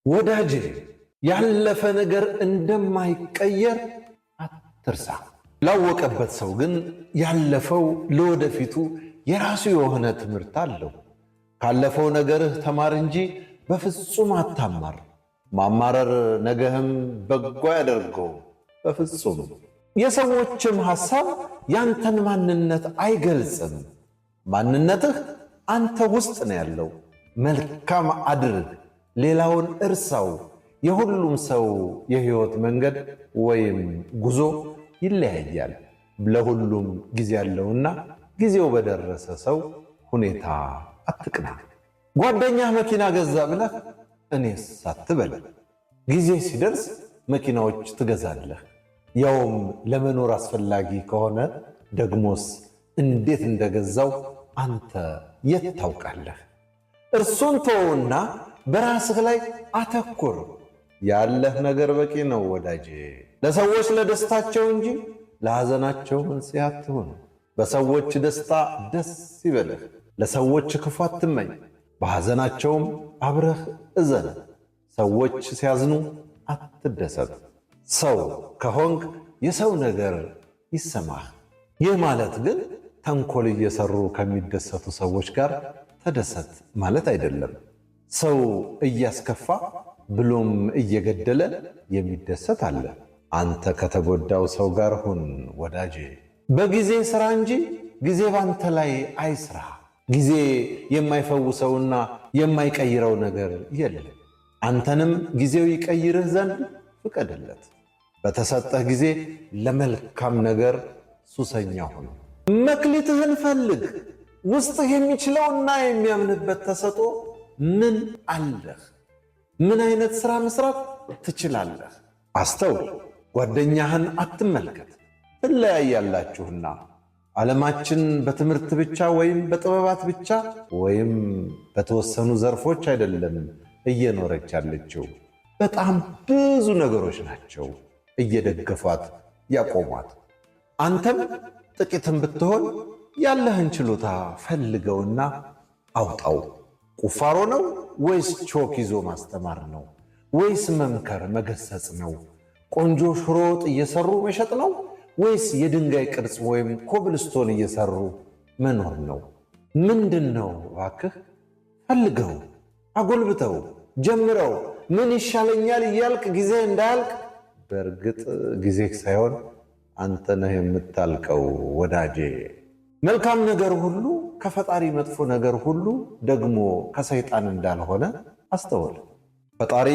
ወዳጄ ያለፈ ነገር እንደማይቀየር አትርሳ። ላወቀበት ሰው ግን ያለፈው ለወደፊቱ የራሱ የሆነ ትምህርት አለው። ካለፈው ነገርህ ተማር እንጂ በፍጹም አታማር። ማማረር ነገህም በጎ ያደርገው በፍጹም። የሰዎችም ሐሳብ ያንተን ማንነት አይገልጽም። ማንነትህ አንተ ውስጥ ነው ያለው። መልካም አድርግ፣ ሌላውን እርሳው። የሁሉም ሰው የህይወት መንገድ ወይም ጉዞ ይለያያል። ለሁሉም ጊዜ ያለውና ጊዜው በደረሰ ሰው ሁኔታ አትቅና። ጓደኛህ መኪና ገዛ ብለህ እኔስ አትበል። ጊዜ ሲደርስ መኪናዎች ትገዛለህ። ያውም ለመኖር አስፈላጊ ከሆነ ደግሞስ እንዴት እንደገዛው አንተ የት ታውቃለህ? እርሱን ተወውና በራስህ ላይ አተኩር። ያለህ ነገር በቂ ነው ወዳጄ። ለሰዎች ለደስታቸው እንጂ ለሐዘናቸው መንስኤ አትሁን። በሰዎች ደስታ ደስ ይበልህ። ለሰዎች ክፉ አትመኝ፣ በሐዘናቸውም አብረህ እዘን። ሰዎች ሲያዝኑ አትደሰት። ሰው ከሆንክ የሰው ነገር ይሰማህ። ይህ ማለት ግን ተንኮል እየሰሩ ከሚደሰቱ ሰዎች ጋር ተደሰት ማለት አይደለም። ሰው እያስከፋ ብሎም እየገደለ የሚደሰት አለ። አንተ ከተጎዳው ሰው ጋር ሁን ወዳጄ። በጊዜ ሥራ እንጂ ጊዜ ባንተ ላይ አይስራ። ጊዜ የማይፈውሰውና የማይቀይረው ነገር የለም። አንተንም ጊዜው ይቀይርህ ዘንድ ፍቀድለት። በተሰጠህ ጊዜ ለመልካም ነገር ሱሰኛ ሁን። መክሊትህን ፈልግ። ውስጥህ የሚችለውና የሚያምንበት ተሰጦ ምን አለህ? ምን አይነት ሥራ መስራት ትችላለህ? አስተውል። ጓደኛህን አትመልከት። ትለያያላችሁና። ዓለማችን በትምህርት ብቻ ወይም በጥበባት ብቻ ወይም በተወሰኑ ዘርፎች አይደለም እየኖረች ያለችው። በጣም ብዙ ነገሮች ናቸው እየደገፏት ያቆሟት። አንተም ጥቂትም ብትሆን ያለህን ችሎታ ፈልገውና አውጣው። ቁፋሮ ነው ወይስ ቾክ ይዞ ማስተማር ነው? ወይስ መምከር መገሰጽ ነው? ቆንጆ ሽሮ ወጥ እየሰሩ መሸጥ ነው ወይስ የድንጋይ ቅርጽ ወይም ኮብልስቶን እየሰሩ መኖር ነው? ምንድን ነው እባክህ? ፈልገው፣ አጎልብተው፣ ጀምረው። ምን ይሻለኛል እያልክ ጊዜ እንዳያልቅ። በእርግጥ ጊዜ ሳይሆን አንተ ነህ የምታልቀው ወዳጄ። መልካም ነገር ሁሉ ከፈጣሪ፣ መጥፎ ነገር ሁሉ ደግሞ ከሰይጣን እንዳልሆነ አስተውል። ፈጣሪ